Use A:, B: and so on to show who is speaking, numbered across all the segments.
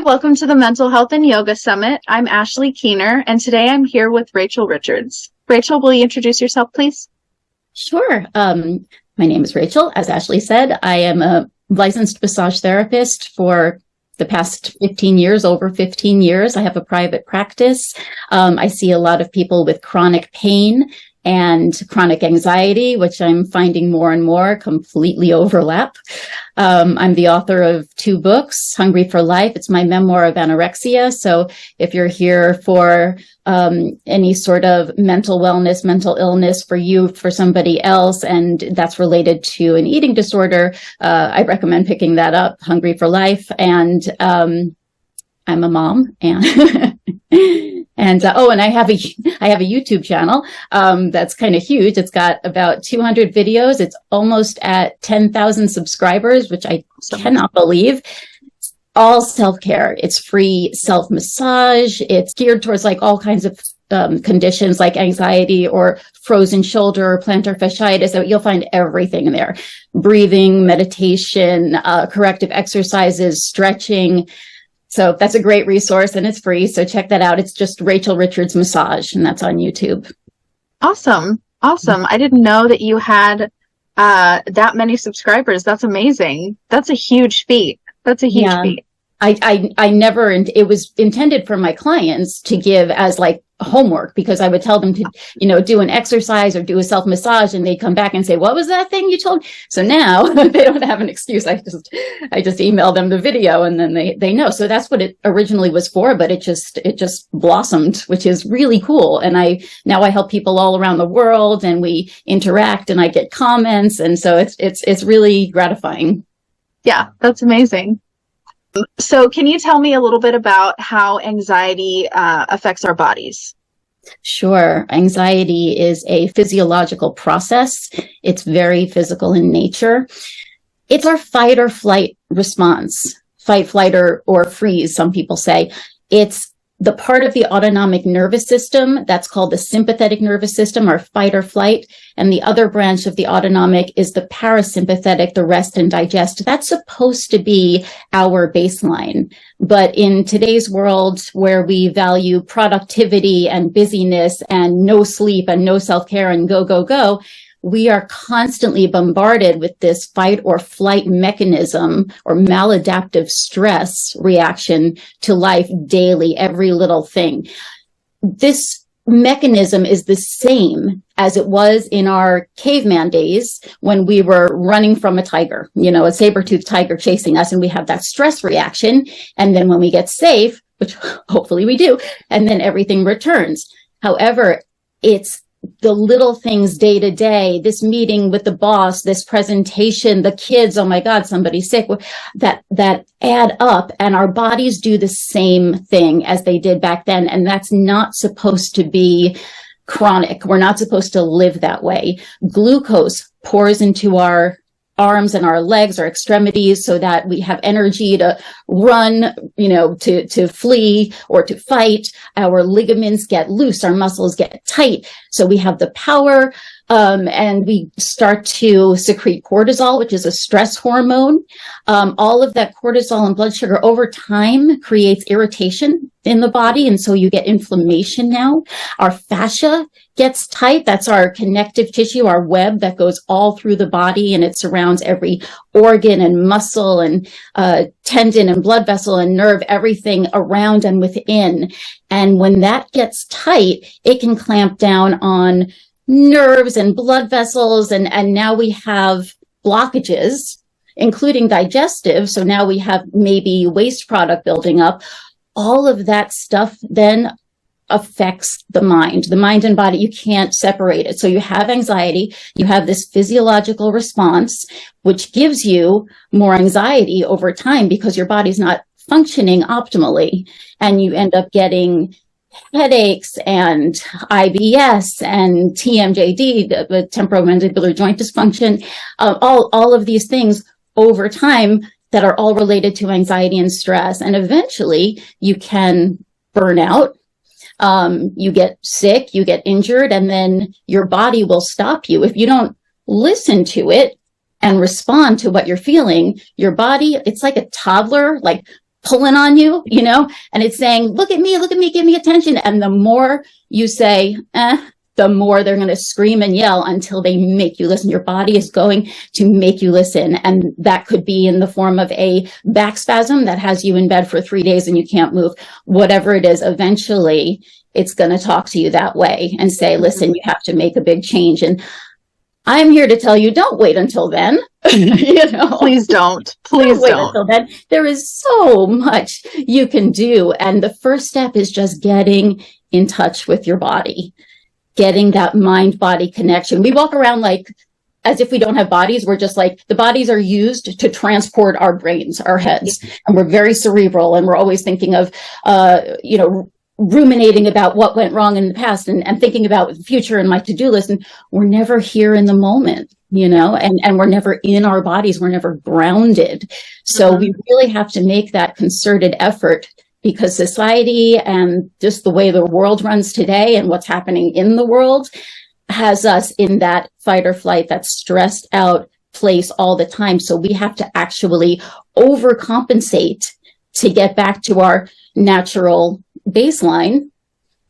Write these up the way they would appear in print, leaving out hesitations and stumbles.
A: Hi, welcome to the Mental Health and Yoga Summit. I'm Ashley Keener, and today I'm here with Rachel Richards. Rachel, will you introduce yourself, please?
B: Sure. My name is Rachel. As Ashley said, I am a licensed massage therapist for the past 15 years, over 15 years. I have a private practice. I see a lot of people with chronic pain and chronic anxiety, which I'm finding more and more completely overlap. I'm the author of 2 books, Hungry for Life. It's my memoir of anorexia. So if you're here for any sort of mental wellness, mental illness for you, for somebody else, and that's related to an eating disorder, I recommend picking that up, Hungry for Life. And I'm a mom, and and I have a YouTube channel that's kind of huge. It's got about 200 videos. It's almost at 10,000 subscribers, which I cannot believe. All self-care. It's free self-massage. It's geared towards like all kinds of conditions like anxiety or frozen shoulder, or plantar fasciitis. So you'll find everything in there: breathing, meditation, corrective exercises, stretching. So that's a great resource, and it's free. So check that out. It's just Rachel Richards Massage, and that's on YouTube.
A: Awesome. I didn't know that you had that many subscribers. That's amazing. That's a huge feat.
B: I never, it was intended for my clients to give as like homework, because I would tell them to, do an exercise or do a self massage, and they'd come back and say, "What was that thing you told me?" So now they don't have an excuse. I just email them the video, and then they know. So that's what it originally was for, but it just blossomed, which is really cool. And now I help people all around the world, and we interact, and I get comments. And so it's really gratifying.
A: Yeah, that's amazing. So can you tell me a little bit about how anxiety affects our bodies?
B: Sure. Anxiety is a physiological process. It's very physical in nature. It's our fight or flight response. Fight, flight, or freeze, some people say. It's the part of the autonomic nervous system that's called the sympathetic nervous system, or fight or flight. And the other branch of the autonomic is the parasympathetic, the rest and digest. That's supposed to be our baseline. But in today's world, where we value productivity and busyness and no sleep and no self-care and go, we are constantly bombarded with this fight or flight mechanism or maladaptive stress reaction to life daily, every little thing. This mechanism is the same as it was in our caveman days when we were running from a tiger, a saber-toothed tiger chasing us, and we have that stress reaction. And then when we get safe, which hopefully we do, and then everything returns. However, it's the little things day to day, this meeting with the boss, this presentation, the kids, oh my God, somebody's sick, that add up, and our bodies do the same thing as they did back then. And that's not supposed to be chronic. We're not supposed to live that way. Glucose pours into our arms and our legs, our extremities, so that we have energy to run, to flee or to fight. Our ligaments get loose, our muscles get tight. So we have the power, and we start to secrete cortisol, which is a stress hormone. All of that cortisol and blood sugar over time creates irritation in the body. And so you get inflammation now. Our fascia gets tight. That's our connective tissue, our web that goes all through the body, and it surrounds every organ and muscle and tendon and blood vessel and nerve, everything around and within. And when that gets tight, it can clamp down on nerves and blood vessels. And now we have blockages, including digestive. So now we have maybe waste product building up. All of that stuff then affects the mind and body. You can't separate it. So you have anxiety, you have this physiological response, which gives you more anxiety over time because your body's not functioning optimally. And you end up getting headaches and IBS and TMJD, the temporomandibular joint dysfunction, all of these things over time that are all related to anxiety and stress. And eventually you can burn out. You get sick, you get injured, and then your body will stop you. If you don't listen to it and respond to what you're feeling, your body, it's like a toddler, like pulling on you, and it's saying, look at me, give me attention. And the more you say, the more they're going to scream and yell until they make you listen. Your body is going to make you listen. And that could be in the form of a back spasm that has you in bed for 3 days and you can't move. Whatever it is, eventually it's going to talk to you that way and say, listen, you have to make a big change. And I'm here to tell you, don't wait until then.
A: Please don't. Please
B: wait
A: don't.
B: Until then. There is so much you can do. And the first step is just getting in touch with your body, getting that mind-body connection. We walk around like as if we don't have bodies. We're just like, the bodies are used to transport our brains, our heads. And we're very cerebral. And we're always thinking of, ruminating about what went wrong in the past and thinking about the future and my to-do list. And we're never here in the moment, and we're never in our bodies. We're never grounded. So we really have to make that concerted effort, because society and just the way the world runs today and what's happening in the world has us in that fight or flight, that stressed out place all the time. So we have to actually overcompensate to get back to our natural baseline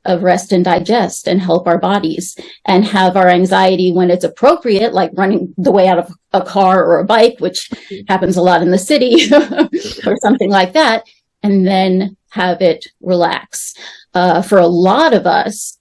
B: of rest and digest and help our bodies, and have our anxiety when it's appropriate, like running the way out of a car or a bike, which happens a lot in the city or something like that, and then have it relax. For a lot of us,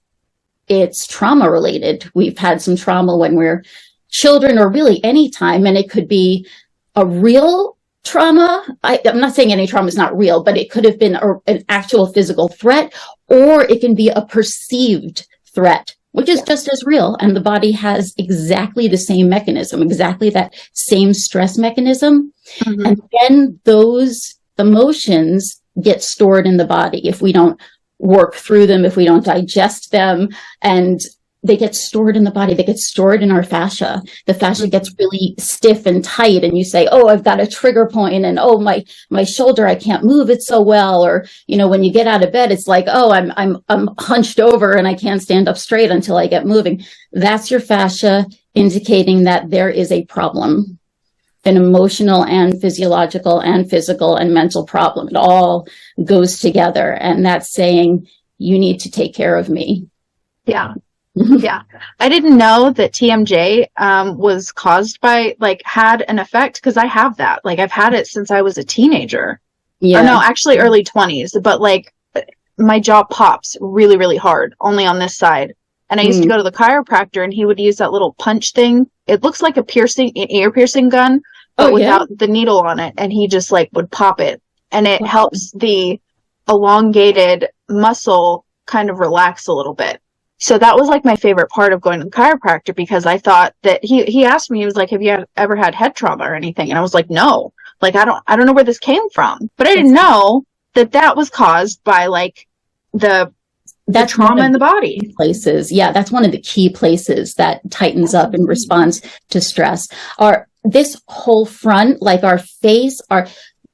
B: it's trauma related. We've had some trauma when we're children, or really any time, and it could be a real trauma. I'm not saying any trauma is not real, but it could have been an actual physical threat, or it can be a perceived threat, which is just as real. And the body has exactly the same mechanism, exactly that same stress mechanism. And then those emotions get stored in the body if we don't work through them, if we don't digest them, and they get stored in the body. They get stored in our fascia. The fascia gets really stiff and tight, and you say, oh, I've got a trigger point, and oh, my shoulder, I can't move it so well. Or, when you get out of bed, it's like, oh, I'm hunched over and I can't stand up straight until I get moving. That's your fascia indicating that there is a problem, an emotional and physiological and physical and mental problem. It all goes together. And that's saying, you need to take care of me.
A: Yeah. Yeah. I didn't know that TMJ was caused by, had an effect, because I have that. I've had it since I was a teenager. Yeah. Or no, actually early 20s. But my jaw pops really, really hard, only on this side. And I used to go to the chiropractor, and he would use that little punch thing. It looks like an ear piercing gun, but without the needle on it. And he just would pop it. And it helps the elongated muscle kind of relax a little bit. So that was my favorite part of going to the chiropractor, because I thought that he asked me, he was like, have you ever had head trauma or anything? And I was like, no, I don't know where this came from, but I didn't know that was caused by the trauma in the body.
B: Places. Yeah. That's one of the key places that tightens up in response to stress. This whole front, our face,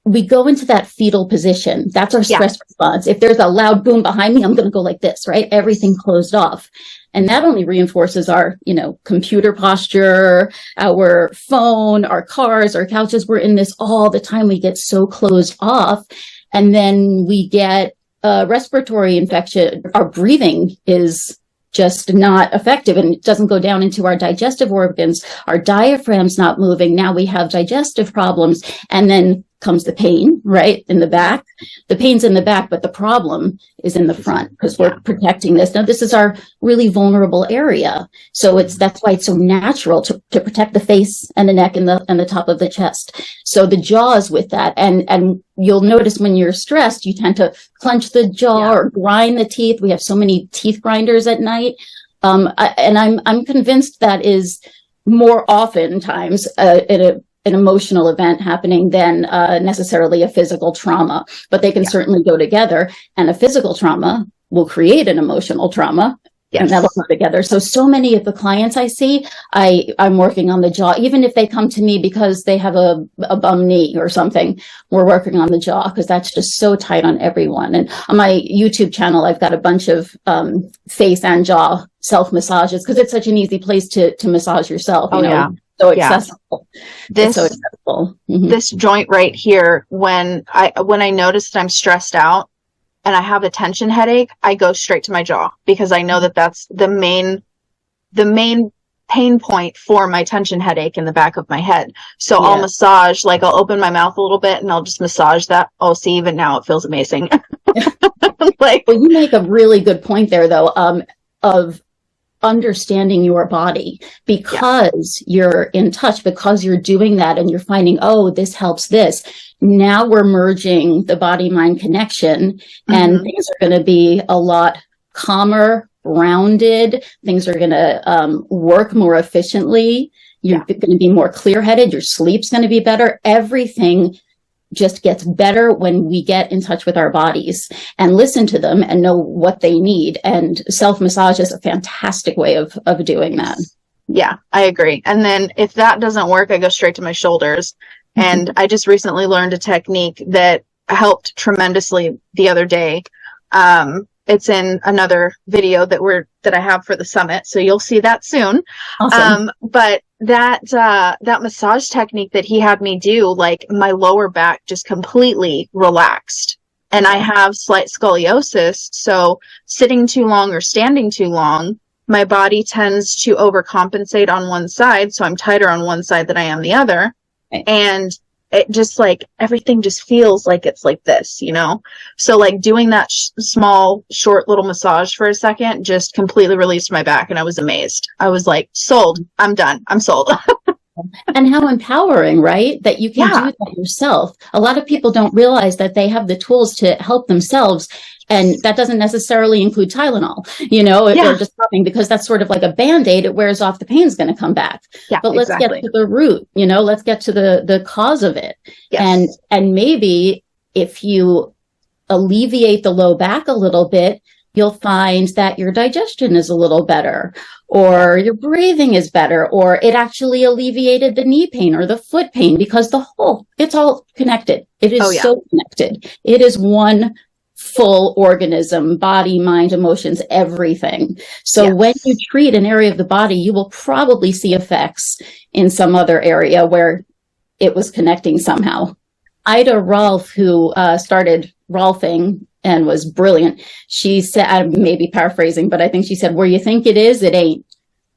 B: we go into that fetal position. That's our stress response. If there's a loud boom behind me, I'm going to go like this, right? Everything closed off. And that only reinforces our, computer posture, our phone, our cars, our couches. We're in this all the time. We get so closed off. And then we get a respiratory infection. Our breathing is just not effective, and it doesn't go down into our digestive organs. Our diaphragm's not moving. Now we have digestive problems, and then comes the pain, right, in the back. The pain's in the back, but the problem is in the front, because we're protecting this. Now, this is our really vulnerable area. So that's why it's so natural to protect the face and the neck and the top of the chest. So the jaws with that, and you'll notice when you're stressed, you tend to clench the jaw or grind the teeth. We have so many teeth grinders at night. And I'm convinced that is more oftentimes an emotional event happening than necessarily a physical trauma, but they can certainly go together, and a physical trauma will create an emotional trauma. And that'll come together. So many of the clients I see, I'm working on the jaw, even if they come to me because they have a bum knee or something, we're working on the jaw, because that's just so tight on everyone. And on my YouTube channel, I've got a bunch of face and jaw self massages, because it's such an easy place to massage yourself. so accessible.
A: This,
B: it's so accessible.
A: This joint right here, when I notice that I'm stressed out and I have a tension headache, I go straight to my jaw, because I know that that's the main pain point for my tension headache in the back of my head. So I'll massage, like I'll open my mouth a little bit and I'll just massage that. Oh, see, even now it feels amazing.
B: Well, you make a really good point there, though, of understanding your body, because you're in touch, because you're doing that and you're finding, oh, this helps this. Now we're merging the body-mind connection, and things are going to be a lot calmer, rounded. Things are going to work more efficiently. You're going to be more clear-headed. Your sleep's going to be better. Everything just gets better when we get in touch with our bodies and listen to them and know what they need. And self-massage is a fantastic way of doing that.
A: Yeah, I agree. And then if that doesn't work, I go straight to my shoulders. And I just recently learned a technique that helped tremendously the other day. It's in another video that I have for the summit, so you'll see that soon.
B: Awesome.
A: But that massage technique that he had me do, like my lower back just completely relaxed. And I have slight scoliosis, so sitting too long or standing too long, my body tends to overcompensate on one side, so I'm tighter on one side than I am the other. Right. And it just like everything just feels like it's like this, you know? So like doing that small, short little massage for a second just completely released my back, and I was amazed. I was like, sold. I'm done. I'm sold.
B: And how empowering, right? That you can do that yourself. A lot of people don't realize that they have the tools to help themselves. And that doesn't necessarily include Tylenol, you know, if they're just popping, because that's sort of like a Band-Aid. It wears off, the pain's going to come back. Yeah, but let's get to the root, you know, let's get to the cause of it. Yes. And maybe if you alleviate the low back a little bit, you'll find that your digestion is a little better, or your breathing is better, or it actually alleviated the knee pain or the foot pain, because it's all connected. It is so connected. It is one full organism, body, mind, emotions, everything. So when you treat an area of the body, you will probably see effects in some other area where it was connecting somehow. Ida Rolf, who started Rolfing and was brilliant, she said, I may be paraphrasing, but I think she said, where you think it is, it ain't.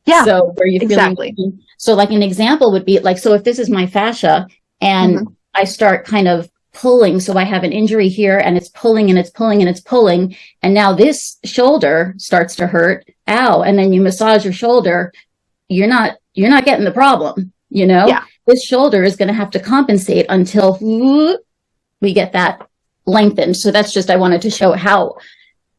B: Yeah. So where you feeling, so like an example would be like, so if this is my fascia and I start kind of pulling, so I have an injury here and it's pulling and it's pulling and it's pulling, and now this shoulder starts to hurt, ow, and then you massage your shoulder, you're not getting the problem, you know? Yeah. This shoulder is going to have to compensate until we get that lengthened. So that's just, I wanted to show how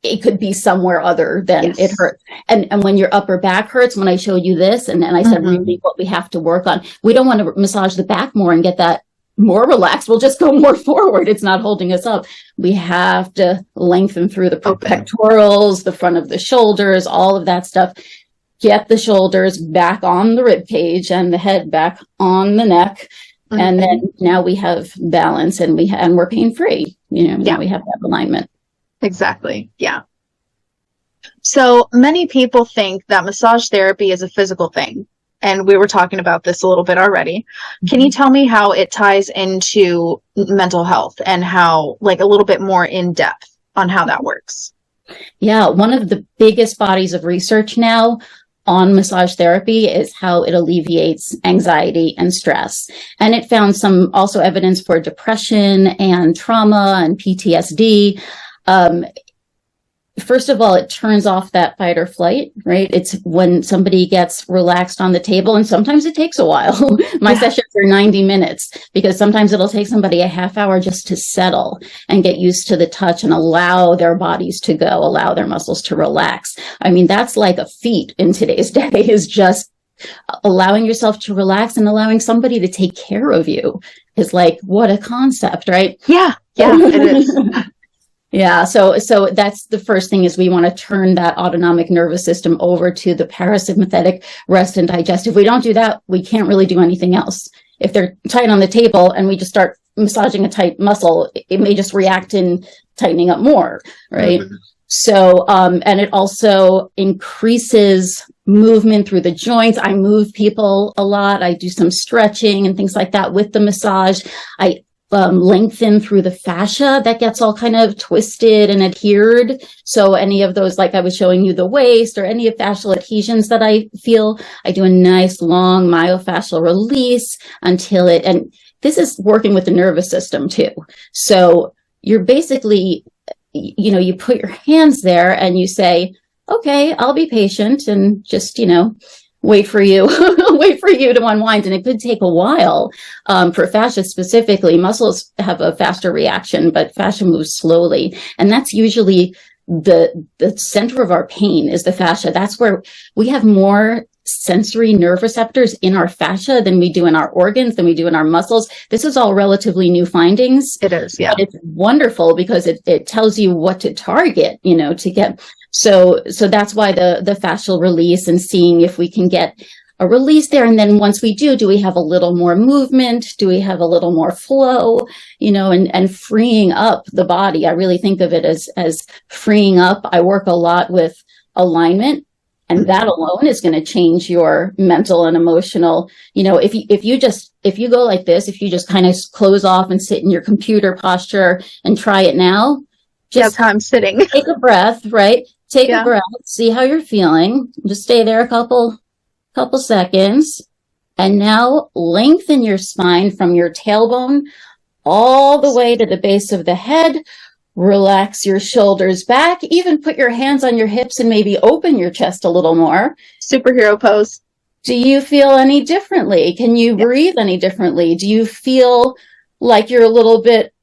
B: it could be somewhere other than it hurts. And when your upper back hurts, when I showed you this, and then I said, really what we have to work on, we don't want to massage the back more and get that more relaxed. We'll just go more forward. It's not holding us up. We have to lengthen through the pectorals, the front of the shoulders, all of that stuff. Get the shoulders back on the rib cage and the head back on the neck. And then now we have balance, and we're pain free. You know, now we have that alignment. Exactly. Yeah.
A: So many people think that massage therapy is a physical thing. And we were talking about this a little bit already. Can you tell me how it ties into mental health, and how, like, a little bit more in depth on how that works?
B: Yeah. One of the biggest bodies of research now on massage therapy is how it alleviates anxiety and stress. And it found some also evidence for depression and trauma and PTSD. First of all, it turns off that fight or flight, right? It's when somebody gets relaxed on the table, and sometimes it takes a while. My sessions are 90 minutes, because sometimes it'll take somebody a half hour just to settle and get used to the touch and allow their bodies to go, allow their muscles to relax. I mean, that's like a feat in today's day, is just allowing yourself to relax and allowing somebody to take care of you is like, what a concept, right?
A: Yeah, it is.
B: Yeah. So that's the first thing, is we want to turn that autonomic nervous system over to the parasympathetic rest and digest. If we don't do that, we can't really do anything else. If they're tight on the table and we just start massaging a tight muscle, it may just react in tightening up more. Right. So, and it also increases movement through the joints. I move people a lot. I do some stretching and things like that with the massage. I lengthen through the fascia that gets all kind of twisted and adhered. So any of those, like I was showing you the waist or any of fascial adhesions that I feel, I do a nice long myofascial release until it, and this is working with the nervous system too. So you're basically, you put your hands there and you say, okay, I'll be patient and just, wait for you to unwind. And it could take a while. For fascia specifically, muscles have a faster reaction, but fascia moves slowly. And that's usually the center of our pain is the fascia. That's where we have more sensory nerve receptors in our fascia than we do in our organs, than we do in our muscles. This is all relatively new findings.
A: It is, yeah.
B: But it's wonderful because it tells you what to target, to get. So that's why the fascial release and seeing if we can get a release there. And then once we do we have a little more movement? Do we have a little more flow? And freeing up the body. I really think of it as freeing up. I work a lot with alignment, and that alone is going to change your mental and emotional. If you go like this, if you just kind of close off and sit in your computer posture and try it now,
A: that's how I'm sitting.
B: Take a breath, right? Take a breath, see how you're feeling. Just stay there a couple seconds. And now lengthen your spine from your tailbone all the way to the base of the head. Relax your shoulders back. Even put your hands on your hips and maybe open your chest a little more.
A: Superhero pose.
B: Do you feel any differently? Can you breathe any differently? Do you feel like you're a little bit,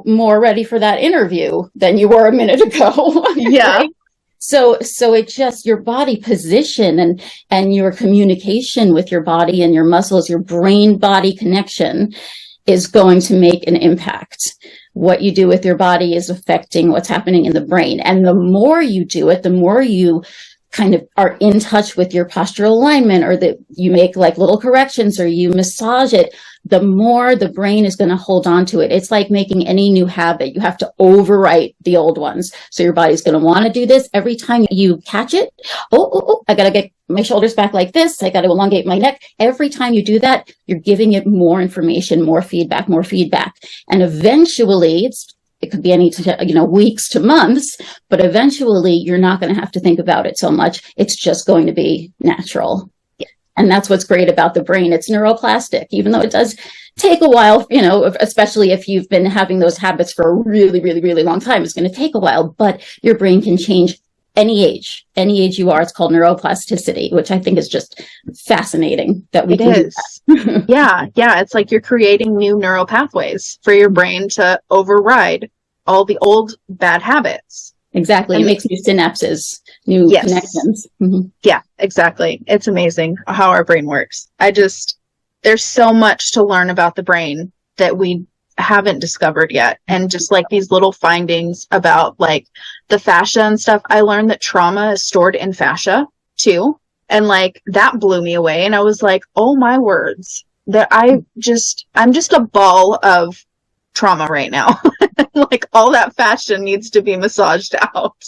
B: more ready for that interview than you were a minute ago?
A: Yeah.
B: Right? So it's just your body position and your communication with your body and your muscles, your brain body connection is going to make an impact. What you do with your body is affecting what's happening in the brain. And the more you do it, the more you kind of are in touch with your postural alignment, or that you make like little corrections or you massage it, the more the brain is going to hold on to it. It's like making any new habit. You have to overwrite the old ones. So your body's going to want to do this every time you catch it. I got to get my shoulders back like this. I got to elongate my neck. Every time you do that, you're giving it more information, more feedback. And eventually it could be any, weeks to months, but eventually you're not going to have to think about it so much. It's just going to be natural. And that's what's great about the brain. It's neuroplastic, even though it does take a while, especially if you've been having those habits for a really, really, really long time. It's going to take a while, but your brain can change any age you are. It's called neuroplasticity, which I think is just fascinating that we can do that.
A: Yeah. It's like you're creating new neural pathways for your brain to override all the old bad habits.
B: Exactly. It makes new synapses, new connections. Mm-hmm.
A: Yeah, exactly. It's amazing how our brain works. There's so much to learn about the brain that we haven't discovered yet. And just like these little findings about like the fascia and stuff, I learned that trauma is stored in fascia too. And like that blew me away. And I was like, oh my words, that I'm just a ball of trauma right now. Like all that fascia needs to be massaged out.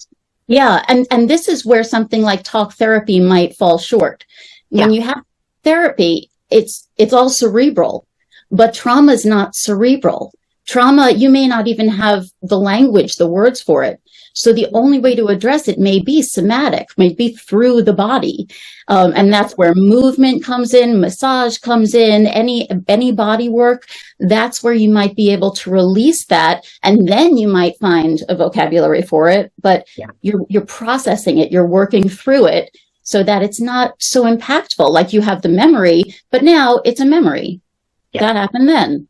B: Yeah. And this is where something like talk therapy might fall short. When you have therapy, it's all cerebral, but trauma is not cerebral. Trauma, you may not even have the language, the words for it. So the only way to address it may be somatic, may be through the body. And that's where movement comes in, massage comes in, any body work. That's where you might be able to release that. And then you might find a vocabulary for it, but you're processing it, you're working through it so that it's not so impactful. Like you have the memory, but now it's a memory. That happened then.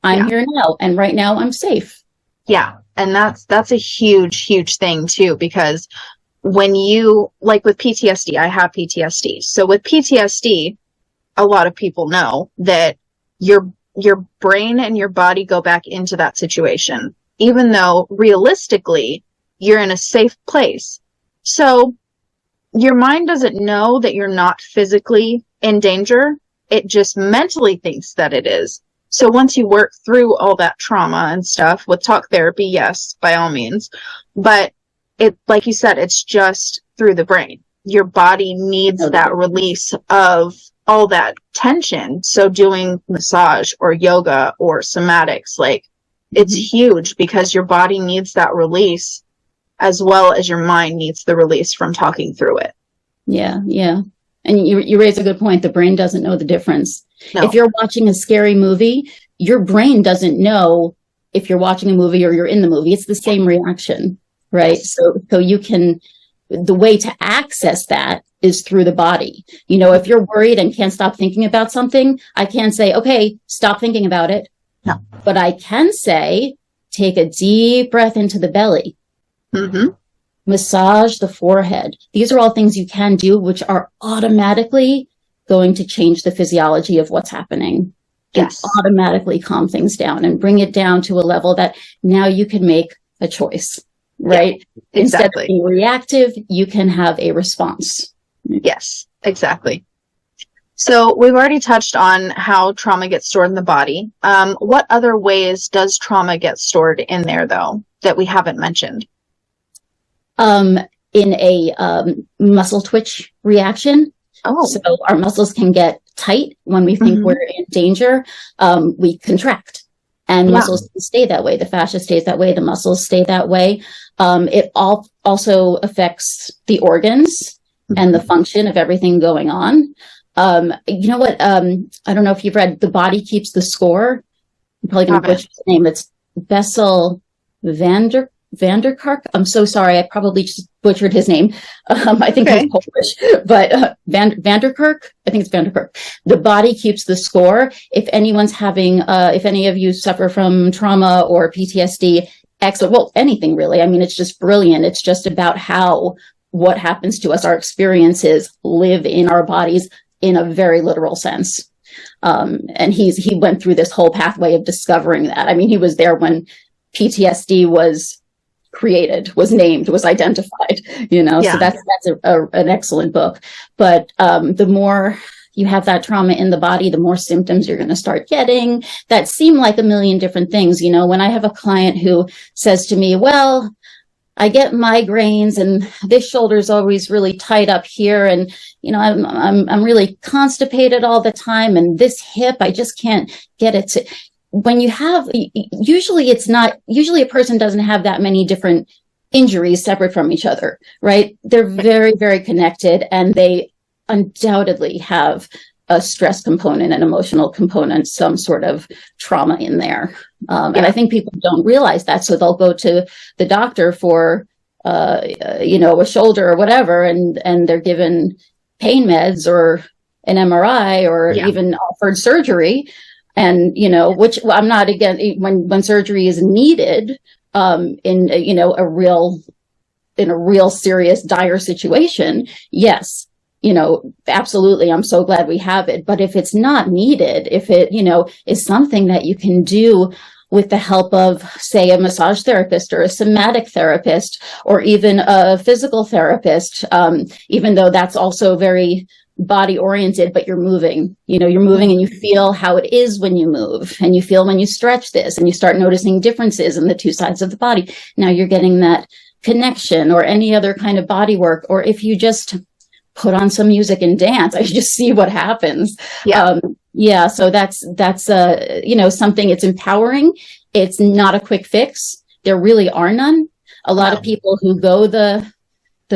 B: I'm here now. And right now I'm safe.
A: Yeah. And that's a huge, huge thing too, because when you, like with PTSD, I have PTSD. So with PTSD, a lot of people know that your brain and your body go back into that situation, even though realistically you're in a safe place. So your mind doesn't know that you're not physically in danger. It just mentally thinks that it is. So once you work through all that trauma and stuff with talk therapy, yes, by all means, but it, like you said, it's just through the brain. your body needs that release of all that tension. So doing massage or yoga or somatics, like, it's huge because your body needs that release as well as your mind needs the release from talking through it.
B: Yeah, yeah. And you raise a good point. The brain doesn't know the difference.
A: No.
B: If you're watching a scary movie, your brain doesn't know if you're watching a movie or you're in the movie. It's the same reaction, right? Yes. So you can, the way to access that is through the body. You know, if you're worried and can't stop thinking about something, I can't say, okay, stop thinking about it.
A: No.
B: But I can say, take a deep breath into the belly.
A: Mm-hmm.
B: Massage the forehead. These are all things you can do, which are automatically going to change the physiology of what's happening.
A: Yes.
B: And automatically calm things down and bring it down to a level that now you can make a choice, right?
A: Yeah, exactly.
B: Instead of being reactive, you can have a response.
A: Yes, exactly. So we've already touched on how trauma gets stored in the body. What other ways does trauma get stored in there, though, that we haven't mentioned?
B: In a muscle twitch reaction.
A: Oh.
B: So our muscles can get tight when we think we're in danger. We contract, and muscles stay that way. The fascia stays that way. The muscles stay that way. It also affects the organs and the function of everything going on. You know what? I don't know if you've read The Body Keeps the Score. I'm probably going to butcher his name. It's Bessel Vanderkark. I'm so sorry. I probably just butchered his name. I think he's Polish, but Vanderkirk. I think it's Vanderkirk. The Body Keeps the Score. If anyone's having, if any of you suffer from trauma or PTSD, well, anything really. I mean, it's just brilliant. It's just about how what happens to us, our experiences live in our bodies in a very literal sense. And he went through this whole pathway of discovering that. I mean, he was there when PTSD was created, was named, was identified, you know, so that's an excellent book. But the more you have that trauma in the body, the more symptoms you're going to start getting that seem like a million different things. You know, when I have a client who says to me, well, I get migraines and this shoulder's always really tight up here. And, you know, I'm really constipated all the time. And this hip, I just can't get it to, when you have, usually a person doesn't have that many different injuries separate from each other, right? They're very, very connected, and they undoubtedly have a stress component, an emotional component, some sort of trauma in there. And I think people don't realize that. So they'll go to the doctor for, you know, a shoulder or whatever, and they're given pain meds or an MRI or even offered surgery. And, you know, which I'm not again, when surgery is needed, in, you know, in a real serious, dire situation, yes, you know, absolutely. I'm so glad we have it. But if it's not needed, if it, you know, is something that you can do with the help of, say, a massage therapist or a somatic therapist, or even a physical therapist, even though that's also very body oriented, but you're moving, you know, you're moving and you feel how it is when you move, and you feel when you stretch this, and you start noticing differences in the two sides of the body. Now you're getting that connection, or any other kind of body work. Or if you just put on some music and dance, I just see what happens. So that's you know, something. It's empowering. It's not a quick fix. There really are none. A lot of people who go the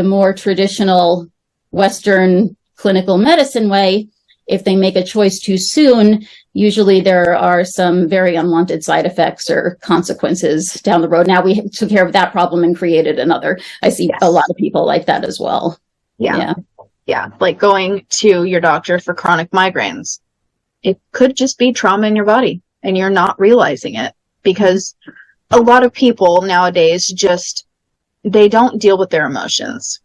B: more traditional Western clinical medicine way, if they make a choice too soon, usually there are some very unwanted side effects or consequences down the road. Now we took care of that problem and created another. I see a lot of people like that as well. Yeah. Like going to your doctor for chronic migraines. It could just be trauma in your body and you're not realizing it, because a lot of people nowadays they don't deal with their emotions.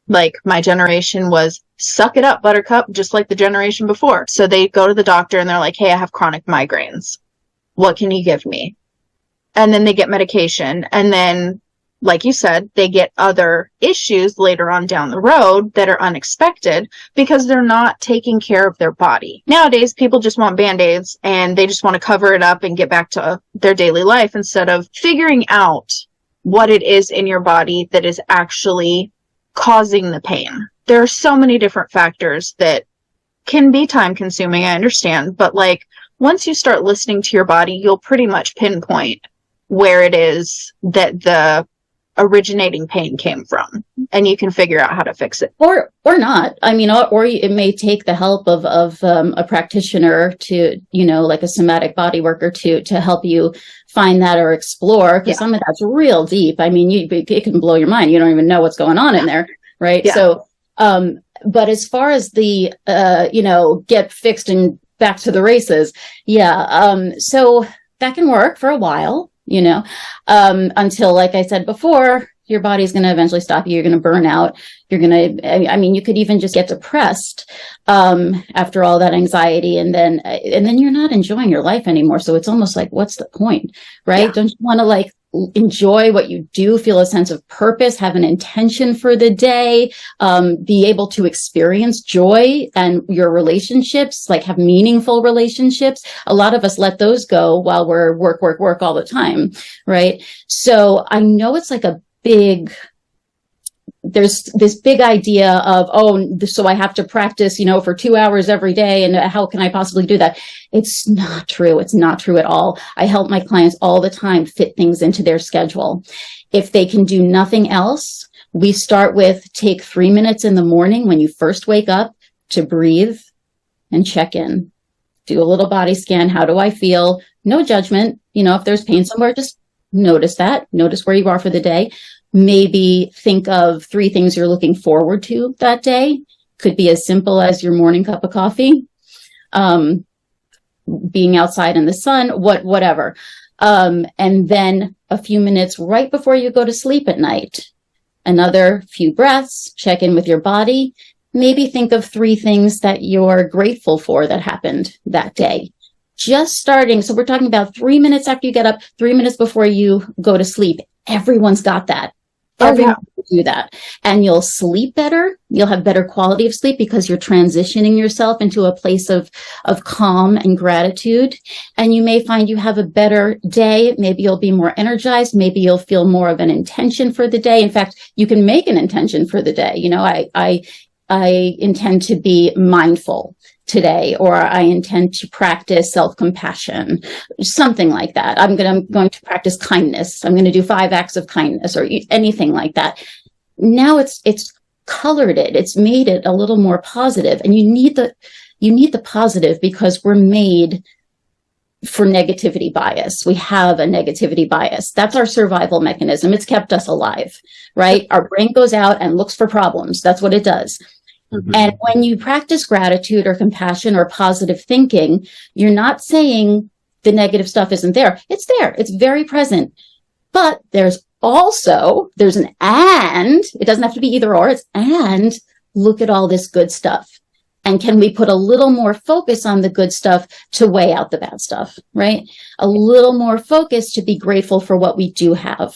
B: Like my generation was, suck it up, buttercup, just like the generation before. So they go to the doctor and they're like, hey, I have chronic migraines. What can you give me? And then they get medication. And then, like you said, they get other issues later on down the road that are unexpected because they're not taking care of their body. Nowadays, people just want Band-Aids and they just want to cover it up and get back to their daily life instead of figuring out what it is in your body that is actually causing the pain.
A: there are so many different factors that can be time consuming, I understand, but like once you start listening to your body, you'll pretty much pinpoint where it is that the originating pain came from, and you can figure out how to fix it.
B: Or not. I mean, or it may take the help of a practitioner to, like a somatic body worker to help you find that or explore, because some of that's real deep. I mean, it can blow your mind. You don't even know what's going on in there, right? Yeah. So, but as far as the, get fixed and back to the races, so that can work for a while, until, like I said before, your body's going to eventually stop you. You're going to burn out. You're going to, you could even just get depressed, after all that anxiety, and then you're not enjoying your life anymore. So it's almost like, what's the point, right? Yeah. Don't you want to enjoy what you do, feel a sense of purpose, have an intention for the day, be able to experience joy and your relationships, have meaningful relationships. A lot of us let those go while we're work all the time, right? So I know it's there's this big idea of, so I have to practice, for 2 hours every day. And how can I possibly do that? It's not true. It's not true at all. I help my clients all the time fit things into their schedule. If they can do nothing else, we start with take 3 minutes in the morning when you first wake up to breathe and check in. Do a little body scan. How do I feel? No judgment. If there's pain somewhere, just notice that. Notice where you are for the day. Maybe think of 3 things you're looking forward to that day. Could be as simple as your morning cup of coffee, being outside in the sun, whatever. And then a few minutes right before you go to sleep at night, another few breaths, check in with your body. Maybe think of 3 things that you're grateful for that happened that day. Just starting. So we're talking about 3 minutes after you get up, 3 minutes before you go to sleep. Everyone's got that. Everyone can do that. And you'll sleep better. You'll have better quality of sleep because you're transitioning yourself into a place of calm and gratitude. And you may find you have a better day. Maybe you'll be more energized. Maybe you'll feel more of an intention for the day. In fact, you can make an intention for the day. I intend to be mindful today, or I intend to practice self-compassion, something like that. I'm going to practice kindness. I'm going to do 5 acts of kindness, or anything like that. Now it's colored it. It's made it a little more positive. And you need the positive because we're made for negativity bias. We have a negativity bias. That's our survival mechanism. It's kept us alive, right? Our brain goes out and looks for problems. That's what it does. Mm-hmm. And when you practice gratitude or compassion or positive thinking, you're not saying the negative stuff isn't there. It's there. It's very present. But there's an and. It doesn't have to be either or. It's and look at all this good stuff. And can we put a little more focus on the good stuff to weigh out the bad stuff, right? A little more focus to be grateful for what we do have.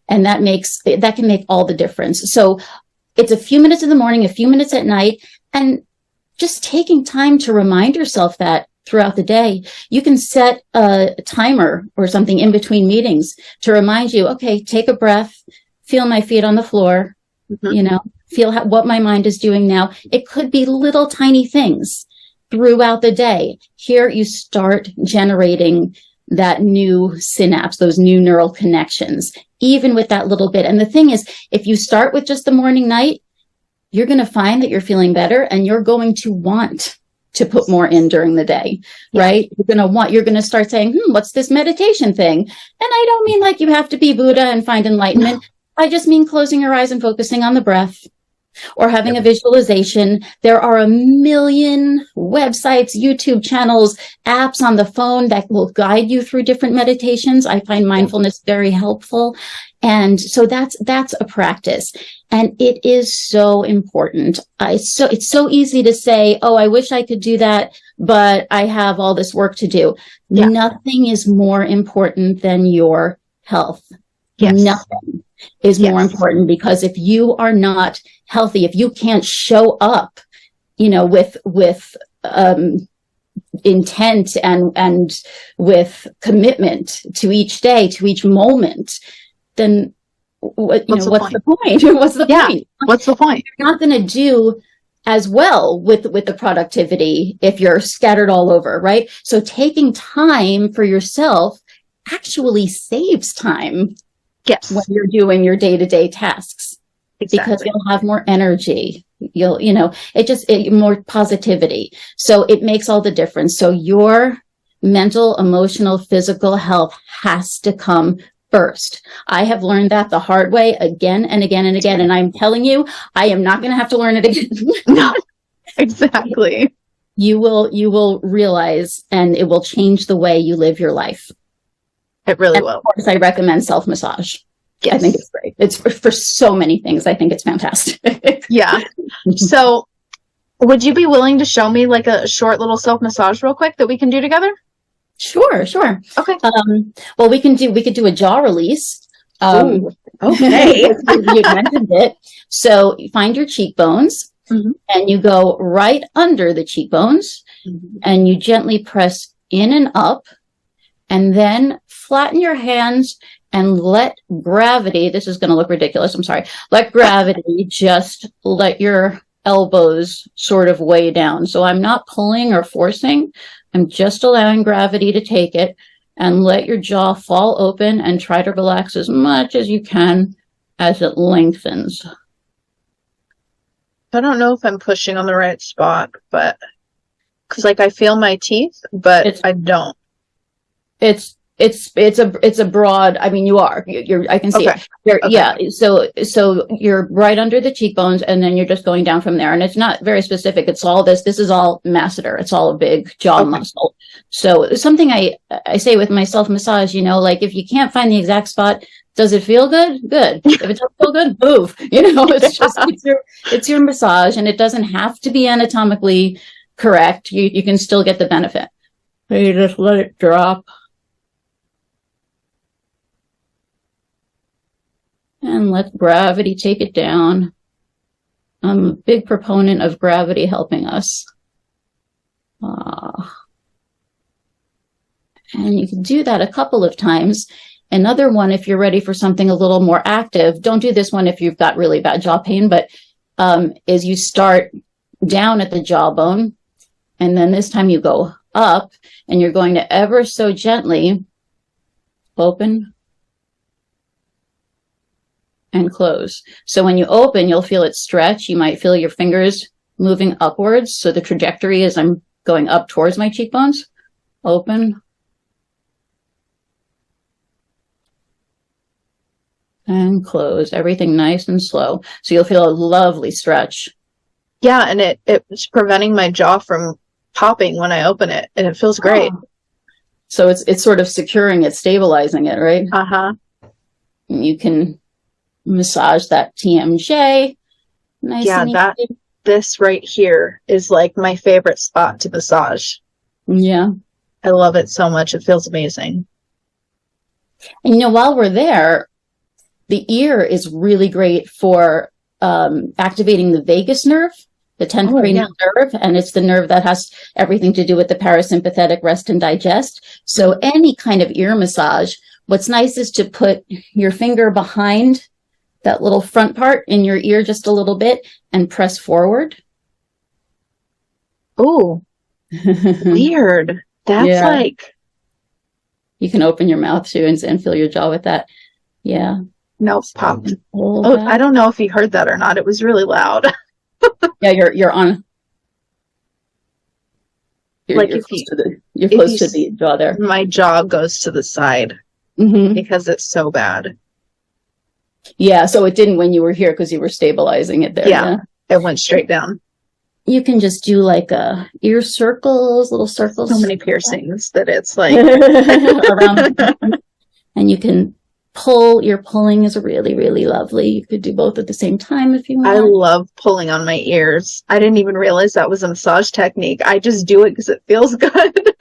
B: And that can make all the difference. So it's a few minutes in the morning, a few minutes at night, and just taking time to remind yourself that throughout the day. You can set a timer or something in between meetings to remind you, okay, take a breath, feel my feet on the floor, feel what my mind is doing now. It could be little tiny things throughout the day. Here you start generating that new synapse, those new neural connections, even with that little bit. And the thing is, if you start with just the morning night, you're going to find that you're feeling better and you're going to want to put more in during the day, right? You're going to start saying, what's this meditation thing? And I don't mean like you have to be Buddha and find enlightenment. No. I just mean closing your eyes and focusing on the breath. Or having a visualization. There are a million websites, YouTube channels, apps on the phone that will guide you through different meditations. I find mindfulness very helpful. And so that's a practice. And it is so important. It's so easy to say, oh, I wish I could do that, but I have all this work to do. Yeah. Nothing is more important than your health. Yes. Nothing is more important, because if you are not healthy, if you can't show up, with intent and with commitment to each day, to each moment, then what's the point? What's the
A: Yeah.
B: point?
A: What's the point?
B: You're not going to do as well with the productivity if you're scattered all over, right? So taking time for yourself actually saves time.
A: Yes.
B: When you're doing your day-to-day tasks.
A: Exactly.
B: Because you'll have more energy. More positivity. So it makes all the difference. So your mental, emotional, physical health has to come first. I have learned that the hard way again and again and again. And I'm telling you, I am not going to have to learn it again.
A: No, exactly.
B: You will realize, and it will change the way you live your life.
A: It really will.
B: Of course, I recommend self-massage.
A: Yes.
B: I think it's great. It's for so many things. I think it's fantastic.
A: Yeah. So would you be willing to show me like a short little self-massage real quick that we can do together?
B: Sure.
A: Okay.
B: Well, we could do a jaw release.
A: Okay.
B: You mentioned it. So you find your cheekbones, and you go right under the cheekbones, and you gently press in and up, and then flatten your hands and let gravity, this is going to look ridiculous, I'm sorry, let gravity just let your elbows sort of weigh down. So I'm not pulling or forcing, I'm just allowing gravity to take it, and let your jaw fall open and try to relax as much as you can as it lengthens.
A: I don't know if I'm pushing on the right spot, but because like I feel my teeth, but I don't.
B: It's a broad, I mean, you're I can see it. Yeah. So you're right under the cheekbones, and then you're just going down from there. And it's not very specific. It's all this is all masseter. It's all a big jaw muscle. So something I say with my self-massage, like if you can't find the exact spot, does it feel good? Good. If it doesn't feel good, move. It's just, it's your massage, and it doesn't have to be anatomically correct. You can still get the benefit. So you just let it drop. And let gravity take it down. I'm a big proponent of gravity helping us. And you can do that a couple of times. Another one, if you're ready for something a little more active, don't do this one if you've got really bad jaw pain, but is you start down at the jawbone, and then this time you go up, and you're going to ever so gently open and close. So when you open, you'll feel it stretch. You might feel your fingers moving upwards. So the trajectory is I'm going up towards my cheekbones. Open. And close. Everything nice and slow. So you'll feel a lovely stretch.
A: Yeah, and it's preventing my jaw from popping when I open it, and it feels great.
B: So it's sort of securing it, stabilizing it, right? You can massage that TMJ. Nice. Yeah,
A: this right here is like my favorite spot to massage.
B: Yeah.
A: I love it so much. It feels amazing.
B: And while we're there, the ear is really great for activating the vagus nerve, the 10th cranial nerve, and it's the nerve that has everything to do with the parasympathetic rest and digest. So any kind of ear massage, what's nice is to put your finger behind that little front part in your ear just a little bit and press forward.
A: Oh, weird. That's like...
B: You can open your mouth too and feel your jaw with that. Yeah.
A: Nope, popped. I don't know if you heard that or not. It was really loud.
B: Yeah, you're on. You're close to the jaw there.
A: My jaw goes to the side because it's so bad.
B: Yeah, so it didn't when you were here because you were stabilizing it there.
A: Yeah, it went straight down.
B: You can just do like ear circles, little circles.
A: So many piercings that it's like
B: around. And you can pull. Your pulling is really, really lovely. You could do both at the same time if you want.
A: I love pulling on my ears. I didn't even realize that was a massage technique. I just do it because it feels good.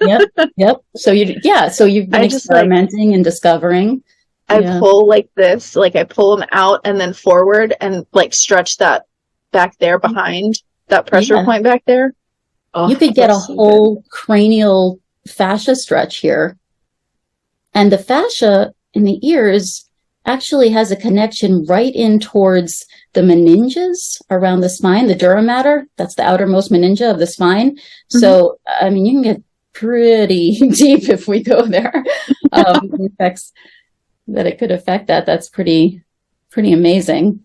B: Yep. So you've been experimenting and discovering.
A: I pull like this, like I pull them out and then forward and like stretch that back there behind that pressure point back there.
B: Oh, you could get a whole cranial fascia stretch here. And the fascia in the ears actually has a connection right in towards the meninges around the spine, the dura mater. That's the outermost meninge of the spine. Mm-hmm. So, I mean, you can get pretty deep if we go there. Effects that it could affect that. That's pretty amazing.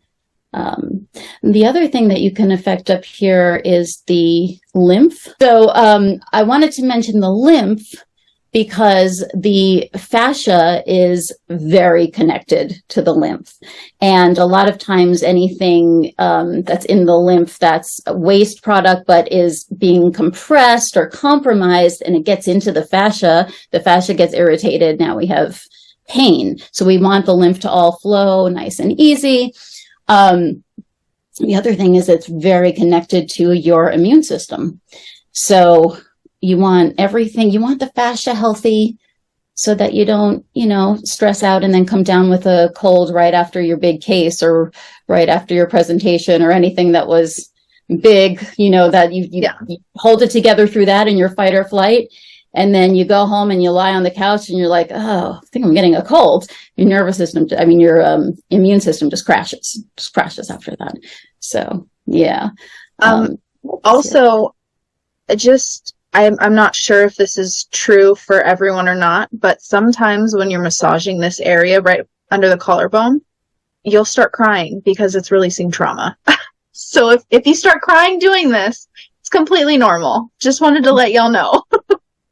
B: The other thing that you can affect up here is the lymph. So, I wanted to mention the lymph because the fascia is very connected to the lymph. And a lot of times anything that's in the lymph that's a waste product but is being compressed or compromised and it gets into the fascia gets irritated. Now we have pain. So we want the lymph to all flow nice and easy. The other thing is it's very connected to your immune system. So you want everything, you want the fascia healthy so that you don't, stress out and then come down with a cold right after your big case or right after your presentation or anything that was big, that you hold it together through that in your fight or flight. And then you go home and you lie on the couch and you're like, oh, I think I'm getting a cold. Your nervous system, your immune system just crashes after that. So, yeah.
A: Also, I'm not sure if this is true for everyone or not, but sometimes when you're massaging this area right under the collarbone, you'll start crying because it's releasing trauma. So if you start crying doing this, it's completely normal. Just wanted to let y'all know.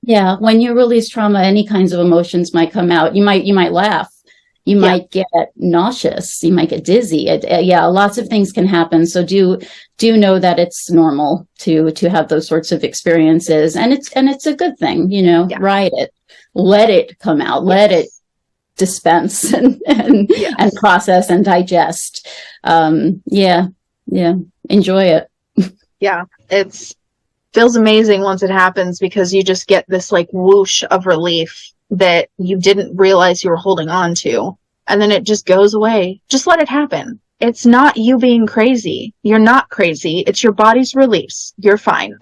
B: Yeah, when you release trauma, any kinds of emotions might come out. You might laugh. You might get nauseous. You might get dizzy. Lots of things can happen. So do know that it's normal to have those sorts of experiences, and it's a good thing. Ride it, let it come out, let it dispense and process and digest. Enjoy it. Yeah,
A: feels amazing once it happens because you just get this like whoosh of relief that you didn't realize you were holding on to. And then it just goes away. Just let it happen. It's not you being crazy. You're not crazy. It's your body's release. You're fine.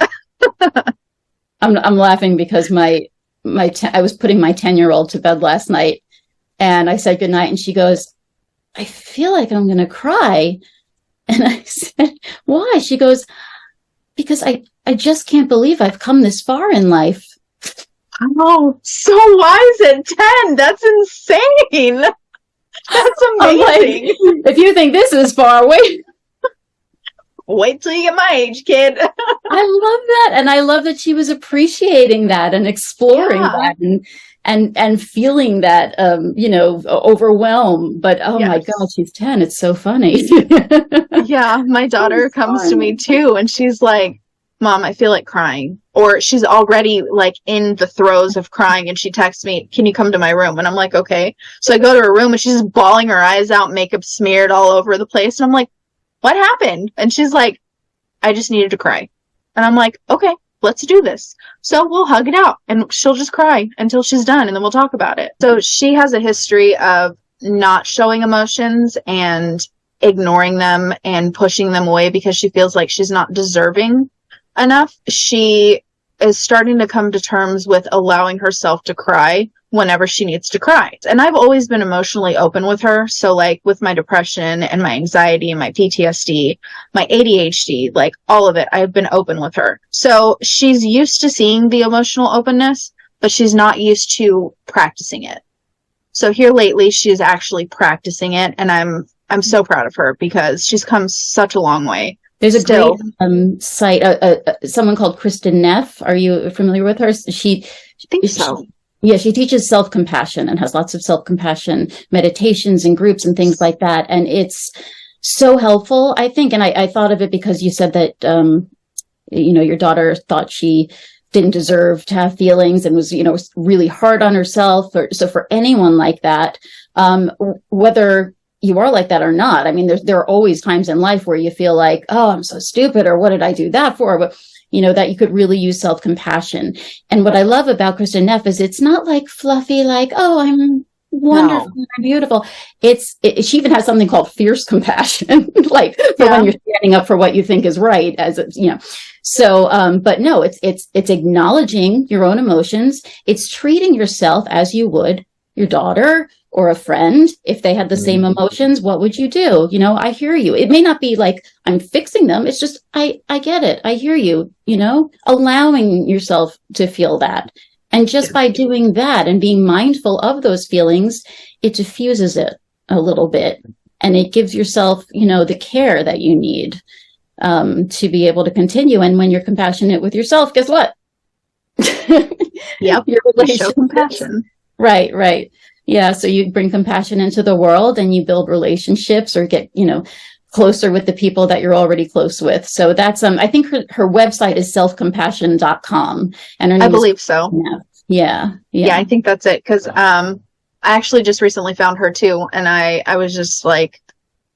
B: I'm laughing because I was putting my 10-year-old to bed last night and I said goodnight and she goes, I feel like I'm going to cry. And I said, why? She goes, because I just can't believe I've come this far in life.
A: Oh, so wise at 10. That's insane. That's amazing.
B: If you think this is far,
A: wait till you get my age, kid.
B: I love that. And I love that she was appreciating that and exploring that and feeling that, overwhelm. But my God, she's 10. It's so funny.
A: Yeah. My daughter comes to me too. And she's like, Mom, I feel like crying. Or she's already like in the throes of crying and she texts me, can you come to my room? And I'm like, okay. So I go to her room and she's bawling her eyes out, makeup smeared all over the place. And I'm like, what happened? And she's like, I just needed to cry. And I'm like, okay, let's do this. So we'll hug it out and she'll just cry until she's done and then we'll talk about it. So she has a history of not showing emotions and ignoring them and pushing them away because she feels like she's not deserving enough. She is starting to come to terms with allowing herself to cry whenever she needs to cry. And I've always been emotionally open with her. So like with my depression and my anxiety and my PTSD, my ADHD, like all of it, I've been open with her. So she's used to seeing the emotional openness, but she's not used to practicing it. So here lately, she's actually practicing it. And I'm so proud of her because she's come such a long way.
B: There's a great site, someone called Kristen Neff. Are you familiar with her?
A: I think so.
B: She teaches self-compassion and has lots of self-compassion meditations and groups and things like that. And it's so helpful, I think. And I thought of it because you said that, your daughter thought she didn't deserve to have feelings and was really hard on herself. So for anyone like that, whether you are like that or not. I mean, there are always times in life where you feel like, oh, I'm so stupid, or what did I do that for? But that you could really use self-compassion. And what I love about Kristen Neff is it's not like fluffy, like, oh, I'm wonderful, I'm beautiful. She even has something called fierce compassion, like for when you're standing up for what you think is right, So, but no, it's acknowledging your own emotions. It's treating yourself as you would your daughter or a friend, if they had the same emotions, what would you do? You know, I hear you. It may not be like I'm fixing them. It's just, I get it. I hear you, you know, allowing yourself to feel that. And just by doing that and being mindful of those feelings, it diffuses it a little bit, and it gives yourself, you know, the care that you need to be able to continue. And when you're compassionate with yourself, guess what?
A: Yep.
B: Your
A: Show compassion.
B: Right, right. Yeah. So you bring compassion into the world, and you build relationships, or get, you know, closer with the people that you're already close with. So that's, I think her website is selfcompassion.com. And her name
A: I believe so.
B: Yeah.
A: Yeah, I think that's it. Cause, I actually just recently found her too. And I was just like,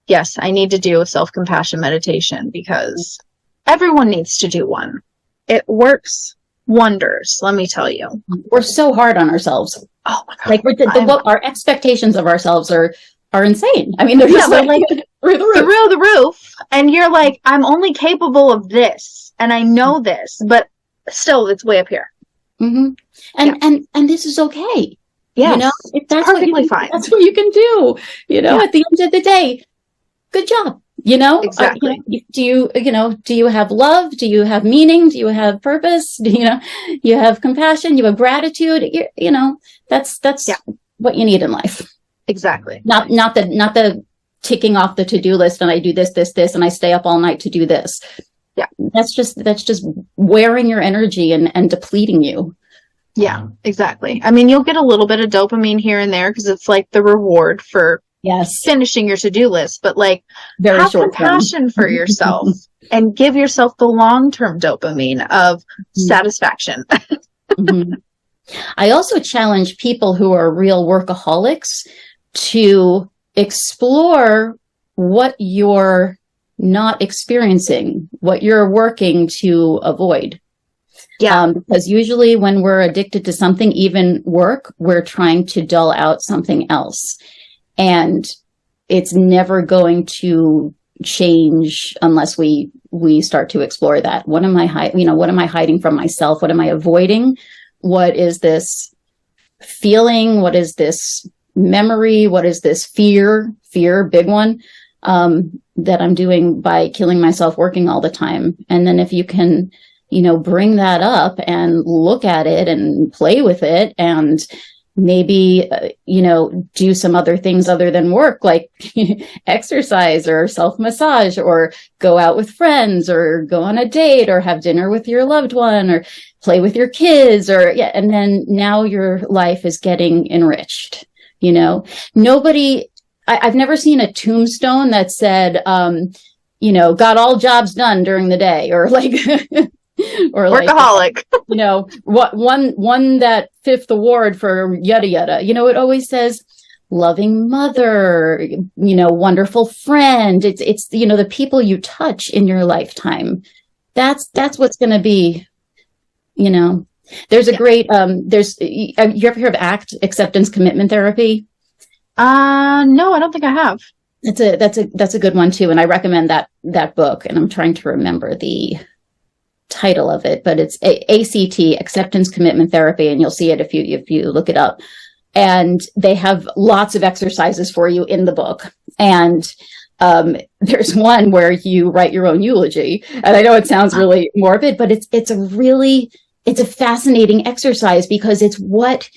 A: yes, I need to do a self-compassion meditation, because everyone needs to do one. It works wonders, let me tell you.
B: We're so hard on ourselves.
A: Oh my God.
B: Like our expectations of ourselves are insane. I mean, they're just like through
A: the roof. And you're like, I'm only capable of this, and I know this, but still it's way up here.
B: Mm-hmm. And this is okay.
A: Yes,
B: you know, if that's
A: perfectly fine.
B: That's what you can do. You know, at the end of the day, good job. You know,
A: exactly.
B: Do you have love? Do you have meaning? Do you have purpose? Do you have compassion? You have gratitude? You know, that's what you need in life.
A: Exactly.
B: Not the ticking off the to-do list, and I do this, and I stay up all night to do this.
A: Yeah. That's
B: just wearing your energy and depleting you.
A: Yeah, exactly. I mean, you'll get a little bit of dopamine here and there, because it's like the reward for finishing your to-do list, but like, have compassion for yourself and give yourself the long-term dopamine of satisfaction.
B: Mm-hmm. I also challenge people who are real workaholics to explore what you're not experiencing, what you're working to avoid.
A: Yeah.
B: Because usually when we're addicted to something, even work, we're trying to dull out something else. And it's never going to change unless we start to explore that. What am I hiding from myself? What am I avoiding? What is this feeling? What is this memory? What is this fear, big one, that I'm doing by killing myself working all the time? And then if you can, you know, bring that up and look at it and play with it, and maybe, do some other things other than work, like exercise or self-massage, or go out with friends, or go on a date, or have dinner with your loved one, or play with your kids, and then now your life is getting enriched. You know, I've never seen a tombstone that said, got all jobs done during the day, or like, or
A: workaholic,
B: what won that 5th award for yada yada. You know, it always says loving mother, wonderful friend. It's the people you touch in your lifetime. That's what's going to be. There's a great you ever hear of ACT, acceptance commitment therapy?
A: No, I don't think I have.
B: That's a good one too, and I recommend that book. And I'm trying to remember the title of it, but it's ACT, acceptance commitment therapy, and you'll see it if you look it up. And they have lots of exercises for you in the book. And there's one where you write your own eulogy, and I know it sounds really morbid, but it's a fascinating exercise, because it's what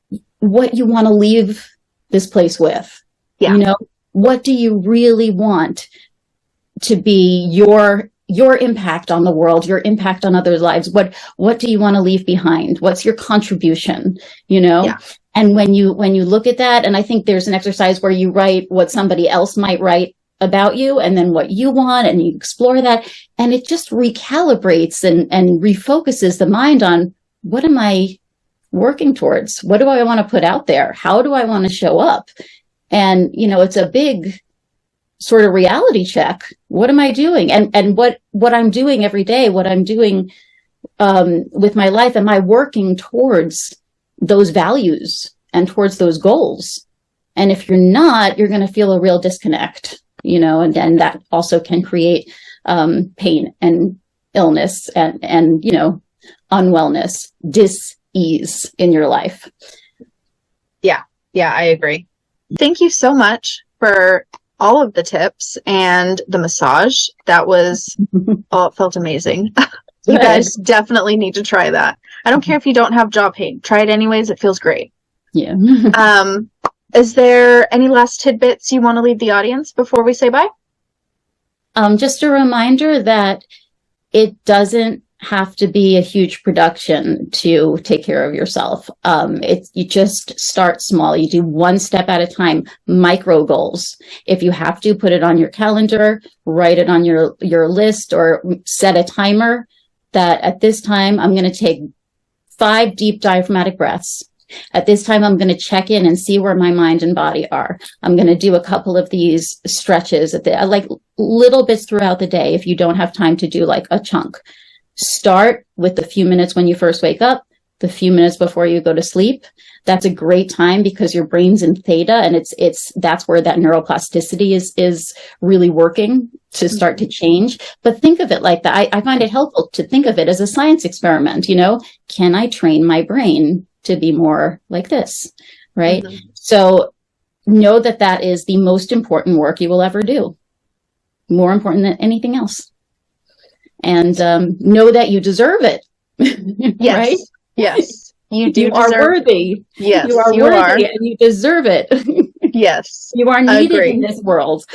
B: you want to leave this place with.
A: Yeah.
B: What do you really want to be your impact on the world, your impact on others' lives? What do you want to leave behind? What's your contribution?
A: Yeah.
B: And when you look at that, and I think there's an exercise where you write what somebody else might write about you, and then what you want, and you explore that, and it just recalibrates and refocuses the mind on, what am I working towards? What do I want to put out there? How do I want to show up? And, it's a big sort of reality check. What am I doing? And what I'm doing every day, what I'm doing with my life, am I working towards those values and towards those goals? And if you're not, you're going to feel a real disconnect, and then that also can create pain and illness and unwellness, dis-ease in your life.
A: Yeah, I agree. Thank you so much for all of the tips and the massage. That was, oh, it felt amazing. You guys definitely need to try that. I don't care if you don't have jaw pain. Try it anyways. It feels great.
B: Yeah.
A: Is there any last tidbits you want to leave the audience before we say bye?
B: Just a reminder that it doesn't have to be a huge production to take care of yourself. You just start small. You do one step at a time, micro goals. If you have to, put it on your calendar, write it on your list, or set a timer that at this time, I'm going to take 5 deep diaphragmatic breaths. At this time, I'm going to check in and see where my mind and body are. I'm going to do a couple of these stretches like little bits throughout the day. If you don't have time to do like a chunk, start with the few minutes when you first wake up, the few minutes before you go to sleep. That's a great time because your brain's in theta, and that's where that neuroplasticity is really working to start to change. But think of it like that. I find it helpful to think of it as a science experiment. Can I train my brain to be more like this? Right. Mm-hmm. So know that is the most important work you will ever do. More important than anything else. And know that you deserve it.
A: Yes. Right? Yes.
B: You are worthy.
A: Yes.
B: You are worthy and you deserve it.
A: Yes.
B: You are needed in this world.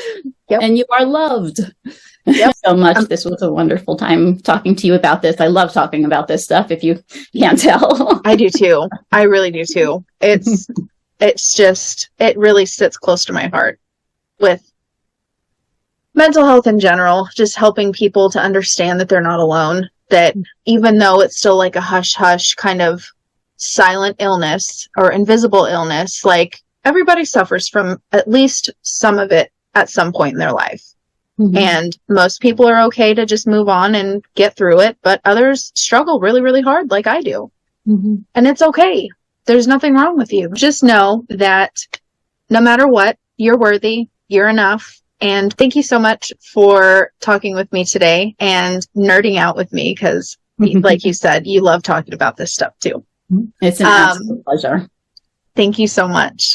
B: Yep. And you are loved. Yep. So much. This was a wonderful time talking to you about this. I love talking about this stuff, if you can't tell.
A: I do too. I really do too. It really sits close to my heart with mental health in general, just helping people to understand that they're not alone, that even though it's still like a hush-hush kind of silent illness or invisible illness, like everybody suffers from at least some of it at some point in their life. Mm-hmm. And most people are okay to just move on and get through it, but others struggle really, really hard like I do. Mm-hmm. And it's okay. There's nothing wrong with you. Just know that no matter what, you're worthy, you're enough. And thank you so much for talking with me today and nerding out with me because, like you said, you love talking about this stuff too.
B: It's an absolute pleasure.
A: Thank you so much.